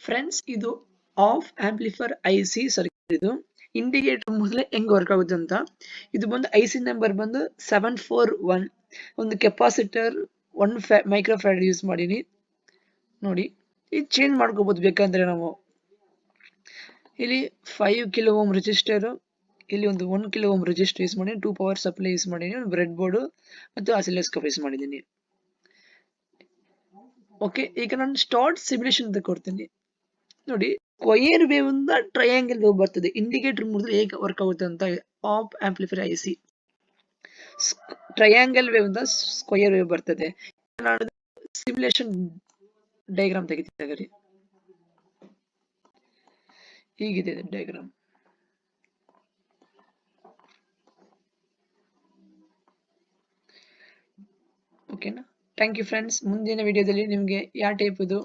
Friends, ಇದು of amplifier IC circuit. ಇದು indicator ಮೊದಲೇ ಹೆಂಗ್ ವರ್ಕ್ ಆಗುತ್ತೆ ಅಂತ. ಇದು ಬಂದು ಐಸಿ ನಂಬರ್ ಬಂದು 741. ಒಂದು ಕೆಪಾಸಿಟರ್ 1 ಮೈಕ್ರೋಫ್ಯಾರಡ್ ಯೂಸ್ ಮಾಡೀನಿ ನೋಡಿ. ಇದು ಚೇಂಜ್ ಮಾಡ್ಕೋಬಹುದು ಬೇಕಂದ್ರೆ ನಾವು. ಇಲ್ಲಿ 5 ಕಿಲೋ ಓಮ್ ರೆಜಿಸ್ಟರ್, ಇಲ್ಲಿ ಒಂದು 1 ಕಿಲೋ ಓಮ್ ರೆಜಿಸ್ಟರ್ ಯೂಸ್ ಮಾಡಿ, 2 ಪವರ್ ಸಪ್ಲೈ ಯೂಸ್ ಮಾಡೀನಿ, ಒಂದು ಬ್ರೆಡ್ ಬೋರ್ಡ್ ಮತ್ತು ಆಸಿಲೋಸ್ಕೋಪ್ ಯೂಸ್ ಮಾಡಿದ್ದೀನಿ. ಓಕೆ, ಈಗ ನಾನು ಸ್ಟಾರ್ಟ್ ಸಿಮ್ಯುಲೇಷನ್ ಅಂತ ಕೊಡ್ತೀನಿ ನೋಡಿ. ಸ್ಕ್ವಯರ್ ವೇವ್ ಇಂದ ಟ್ರಯಾಂಗಲ್ ವೇವ್ ಬರ್ತದೆ. ಇಂಡಿಕೇಟರ್ ಮುರಿದ್ರೆ ಹೇಗೆ ವರ್ಕ್ ಆಗುತ್ತೆ ಅಂತ. Op amplifier IC triangle wave ಇಂದ ಸ್ಕ್ವಯರ್ ವೇವ್ ಬರ್ತದೆ. ನಾನು ಸಿಮ್ಯುಲೇಷನ್ ಡಯಾಗ್ರಾಮ್ ತೆಗಿತೀನಿ. ಹೀಗಿದೆ ಡಯಾಗ್ರಾಮ್. ಓಕೆನಾ? Thank you friends. ಮುಂದಿನ ವಿಡಿಯೋದಲ್ಲಿ ನಿಮಗೆ ಯಾವ ಟೈಪ್ ಇದು